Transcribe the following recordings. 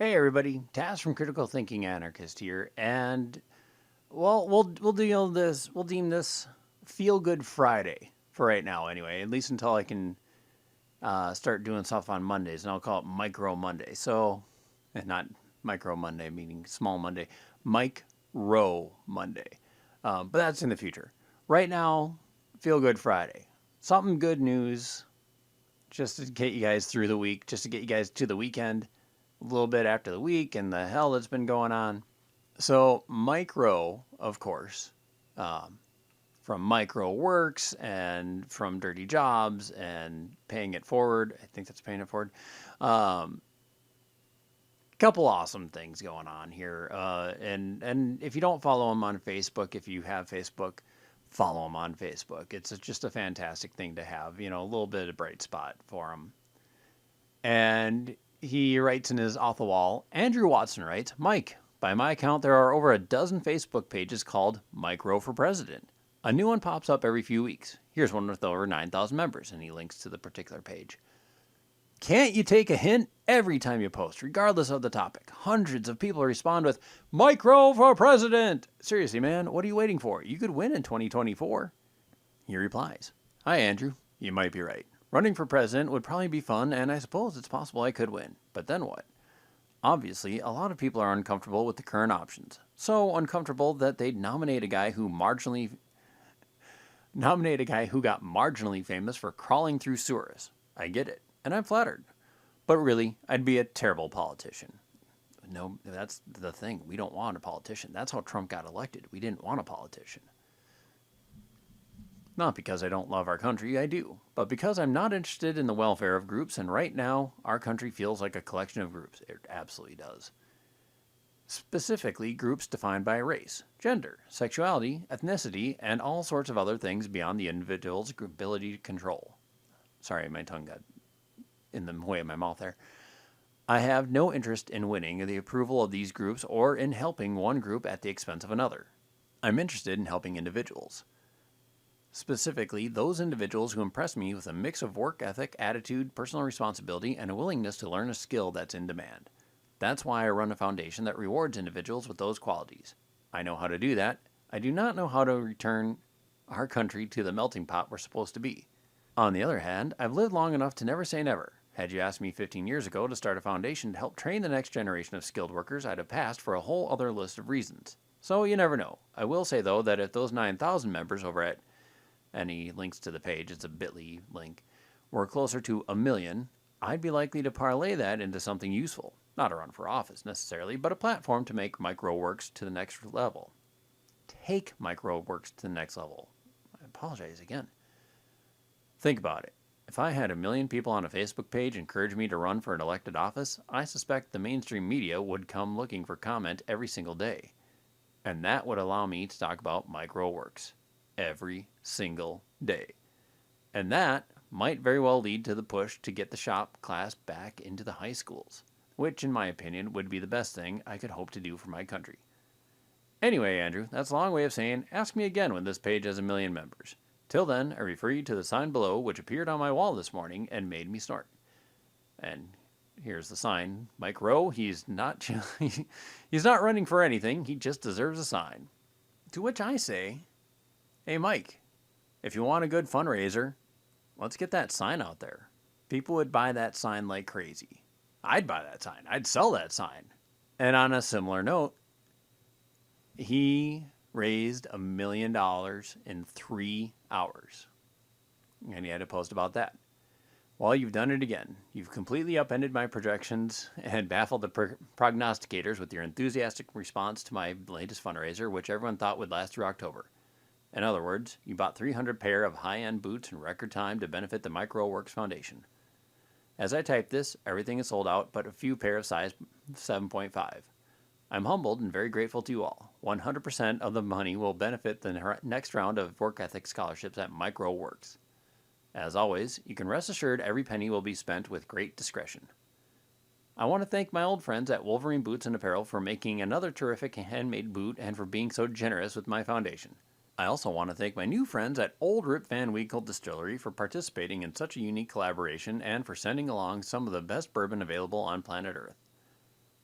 Hey everybody, Taz from Critical Thinking Anarchist here, and we'll deem this Feel Good Friday for right now, anyway. At least until I can start doing stuff on Mondays, and I'll call it Micro Monday. So, and not Micro Monday, meaning small Monday, Mike Rowe Monday. But that's in the future. Right now, Feel Good Friday. Something good news, just to get you guys through the week, just to get you guys to the weekend a little bit after the week and the hell that's been going on. So, Mike Rowe, of course, um, from Micro Works and from Dirty Jobs and Paying It Forward. I think that's Paying It Forward. Um, Couple awesome things going on here. And if you don't follow him on Facebook, if you have Facebook, follow him on Facebook. It's just a fantastic thing to have, a little bit of bright spot for him. And he writes in his off the wall, Andrew Watson writes, Mike, by my account, there are over a dozen Facebook pages called Mike Rowe for President. A new one pops up every few weeks. Here's one with over 9,000 members, and he links to the particular page. Can't you take a hint? Every time you post, regardless of the topic, hundreds of people respond with, Mike Rowe for President! Seriously, man, what are you waiting for? You could win in 2024. He replies, Hi, Andrew. You might be right. Running for president would probably be fun, and I suppose it's possible I could win. But then what? Obviously, a lot of people are uncomfortable with the current options. So uncomfortable that they'd nominate a guy who got marginally famous for crawling through sewers. I get it, and I'm flattered. But really, I'd be a terrible politician. No, that's the thing. We don't want a politician. That's how Trump got elected. We didn't want a politician. Not because I don't love our country, I do, but because I'm not interested in the welfare of groups, and right now, our country feels like a collection of groups. It absolutely does. Specifically, groups defined by race, gender, sexuality, ethnicity, and all sorts of other things beyond the individual's ability to control. Sorry, my tongue got in the way of my mouth there. I have no interest in winning the approval of these groups or in helping one group at the expense of another. I'm interested in helping individuals. Specifically, those individuals who impress me with a mix of work ethic, attitude, personal responsibility, and a willingness to learn a skill that's in demand. That's why I run a foundation that rewards individuals with those qualities. I know how to do that. I do not know how to return our country to the melting pot we're supposed to be. On the other hand, I've lived long enough to never say never. Had you asked me 15 years ago to start a foundation to help train the next generation of skilled workers, I'd have passed for a whole other list of reasons. So you never know. I will say, though, that if those 9,000 members over at any links to the page, it's a bit.ly link, were closer to 1 million, I'd be likely to parlay that into something useful. Not a run for office necessarily, but a platform to make Micro Works to the next level. Take Micro Works to the next level. I apologize again. Think about it. If I had 1 million people on a Facebook page encourage me to run for an elected office, I suspect the mainstream media would come looking for comment every single day. And that would allow me to talk about Micro Works every single day. And that might very well lead to the push to get the shop class back into the high schools, which, in my opinion, would be the best thing I could hope to do for my country. Anyway, Andrew, that's a long way of saying, ask me again when this page has 1 million members. Till then, I refer you to the sign below, which appeared on my wall this morning and made me snort. And here's the sign. Mike Rowe, he's not running for anything. He just deserves a sign. To which I say, hey, Mike, if you want a good fundraiser, let's get that sign out there. People would buy that sign like crazy. I'd buy that sign. I'd sell that sign. And on a similar note, he raised $1 million in 3 hours. And he had a post about that. Well, you've done it again. You've completely upended my projections and baffled the prognosticators with your enthusiastic response to my latest fundraiser, which everyone thought would last through October. In other words, you bought 300 pair of high-end boots in record time to benefit the Micro Works Foundation. As I type this, everything is sold out but a few pair of size 7.5. I'm humbled and very grateful to you all. 100% of the money will benefit the next round of work ethic scholarships at Micro Works. As always, you can rest assured every penny will be spent with great discretion. I want to thank my old friends at Wolverine Boots and Apparel for making another terrific handmade boot and for being so generous with my foundation. I also want to thank my new friends at Old Rip Van Winkle Distillery for participating in such a unique collaboration and for sending along some of the best bourbon available on planet Earth.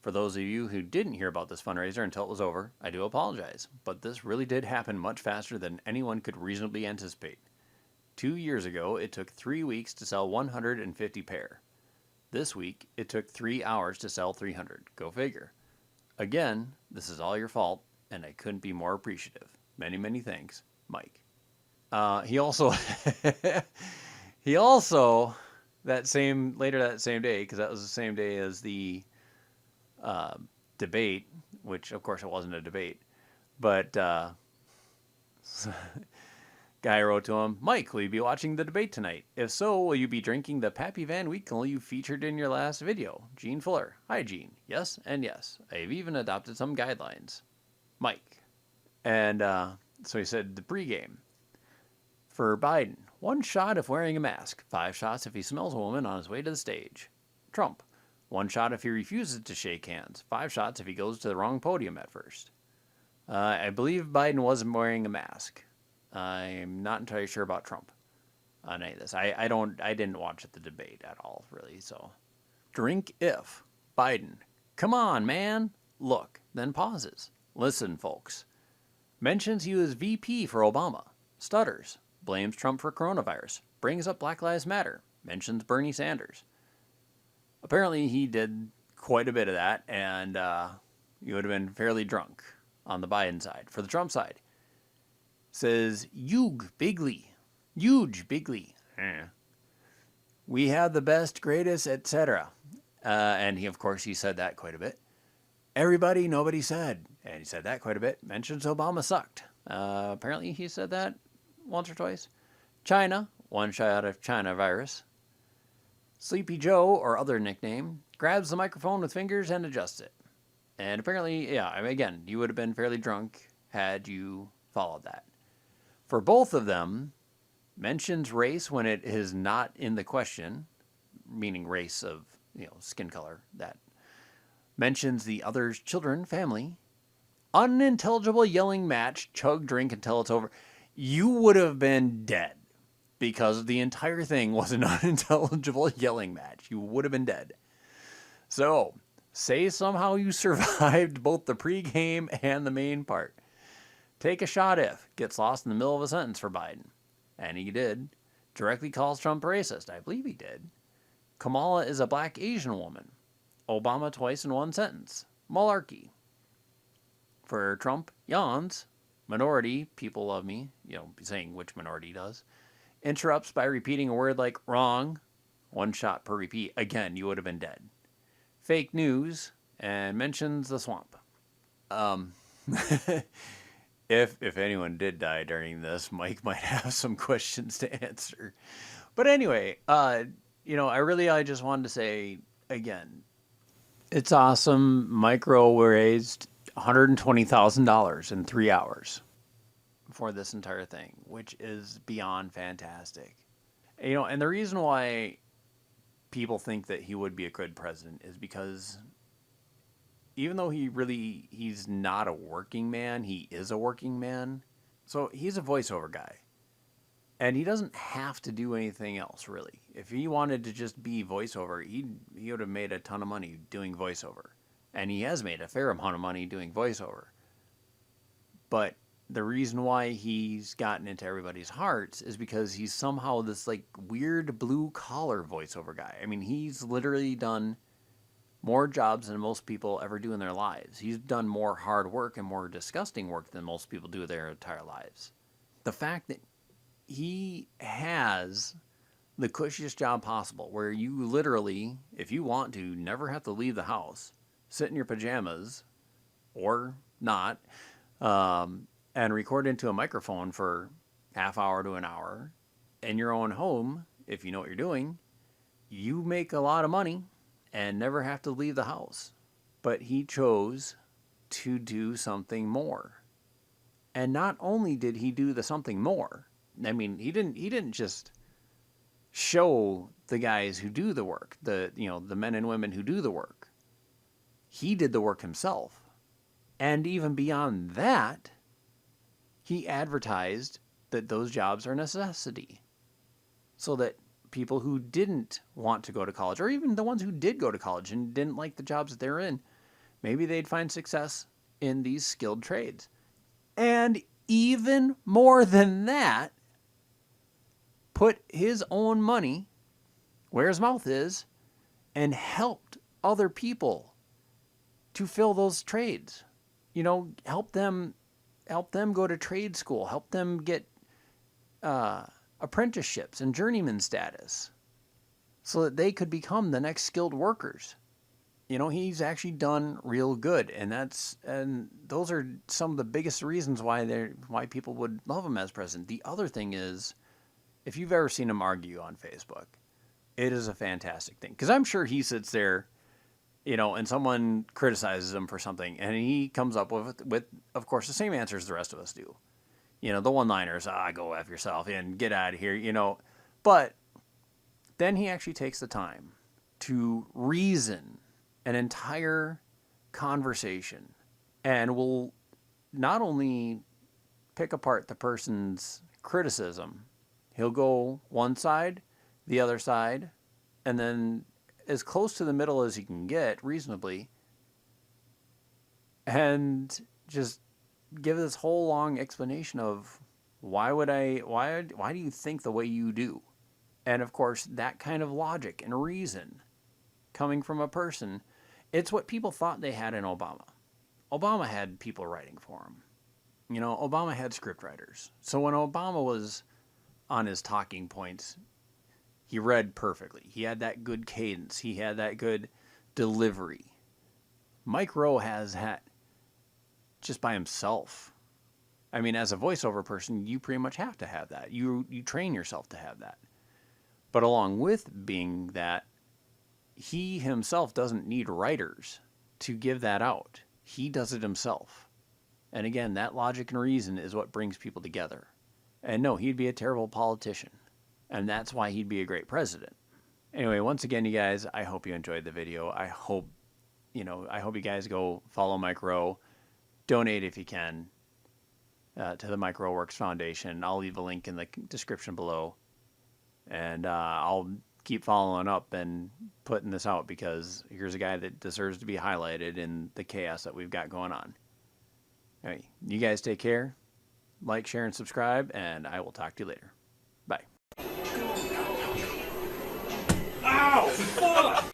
For those of you who didn't hear about this fundraiser until it was over, I do apologize, but this really did happen much faster than anyone could reasonably anticipate. 2 years ago, it took 3 weeks to sell 150 pair. This week, it took 3 hours to sell 300. Go figure. Again, this is all your fault, and I couldn't be more appreciative. Many, many thanks, Mike. He also, that same day, because that was the same day as the debate, which of course it wasn't a debate, but guy wrote to him, Mike, will you be watching the debate tonight? If so, will you be drinking the Pappy Van Winkle you featured in your last video? Gene Fuller. Hi, Gene. Yes and yes. I've even adopted some guidelines. Mike. And so he said the pregame. For Biden, 1 shot if wearing a mask, 5 shots if he smells a woman on his way to the stage. Trump, 1 shot if he refuses to shake hands, 5 shots if he goes to the wrong podium at first. I believe Biden wasn't wearing a mask. I'm not entirely sure about Trump on any of this. I didn't watch the debate at all, really, so. Drink if. Biden. Come on, man. Look, then pauses. Listen, folks. Mentions he was VP for Obama. Stutters. Blames Trump for coronavirus. Brings up Black Lives Matter. Mentions Bernie Sanders. Apparently he did quite a bit of that, and you would have been fairly drunk on the Biden side. For the Trump side, says, huge bigly. We have the best, greatest, etc. And he, of course, he said that quite a bit. Everybody, nobody said. And he said that quite a bit. Mentions Obama sucked. Apparently he said that once or twice. China, 1 shot of China virus. Sleepy Joe, or other nickname, grabs the microphone with fingers and adjusts it. And apparently, yeah, I mean, again, you would have been fairly drunk had you followed that. For both of them, mentions race when it is not in the question, meaning race of, skin color, that mentions the other's children, family. Unintelligible yelling match, chug drink until it's over. You would have been dead because the entire thing was an unintelligible yelling match. You would have been dead. So, say somehow you survived both the pregame and the main part. Take a shot if. Gets lost in the middle of a sentence for Biden. And he did. Directly calls Trump racist. I believe he did. Kamala is a black Asian woman. Obama twice in one sentence. Malarkey. For Trump, yawns. Minority, people love me. Saying which minority does. Interrupts by repeating a word like wrong. 1 shot per repeat. Again, you would have been dead. Fake news. And mentions the swamp. If anyone did die during this, Mike might have some questions to answer. But anyway, I just wanted to say, again, it's awesome. Mike Rowe raised $120,000 in 3 hours for this entire thing, which is beyond fantastic. And the reason why people think that he would be a good president is because even though he's not a working man, he is a working man. So he's a voiceover guy. And he doesn't have to do anything else, really. If he wanted to just be voiceover, he would have made a ton of money doing voiceover. And he has made a fair amount of money doing voiceover. But the reason why he's gotten into everybody's hearts is because he's somehow this weird blue-collar voiceover guy. I mean, he's literally done more jobs than most people ever do in their lives. He's done more hard work and more disgusting work than most people do their entire lives. The fact that he has the cushiest job possible, where you literally, if you want to, never have to leave the house, sit in your pajamas, or not, and record into a microphone for half hour to an hour in your own home, if you know what you're doing, you make a lot of money and never have to leave the house. But he chose to do something more. And not only did he do the something more, I mean, he didn't just show the guys who do the work, the men and women who do the work. He did the work himself. And even beyond that, he advertised that those jobs are a necessity. So that people who didn't want to go to college, or even the ones who did go to college and didn't like the jobs that they're in, maybe they'd find success in these skilled trades. And even more than that, put his own money where his mouth is and helped other people to fill those trades. You know, help them go to trade school, help them get apprenticeships and journeyman status so that they could become the next skilled workers. You know, he's actually done real good, and those are some of the biggest reasons why people would love him as president. The other thing is, if you've ever seen him argue on Facebook, it is a fantastic thing, because I'm sure he sits there, you know, and someone criticizes him for something, and he comes up with of course the same answers the rest of us do. You know, the one-liners, go F yourself and get out of here, you know. But then he actually takes the time to reason an entire conversation and will not only pick apart the person's criticism, he'll go one side, the other side, and then as close to the middle as he can get reasonably, and just give this whole long explanation of why do you think the way you do? And of course, that kind of logic and reason coming from a person, it's what people thought they had in Obama. Obama had people writing for him. You know, Obama had scriptwriters. So when Obama was on his talking points, he read perfectly. He had that good cadence. He had that good delivery. Mike Rowe has that just by himself. I mean, as a voiceover person, you pretty much have to have that. You train yourself to have that. But along with being that, he himself doesn't need writers to give that out. He does it himself. And again, that logic and reason is what brings people together. And no, he'd be a terrible politician. And that's why he'd be a great president. Anyway, once again, you guys, I hope you enjoyed the video. I hope you guys go follow Mike Rowe. Donate if you can to the Mike Rowe Works Foundation. I'll leave a link in the description below. And I'll keep following up and putting this out, because here's a guy that deserves to be highlighted in the chaos that we've got going on. All right, you guys take care. Like, share, and subscribe, and I will talk to you later. Bye. Ow! Fuck!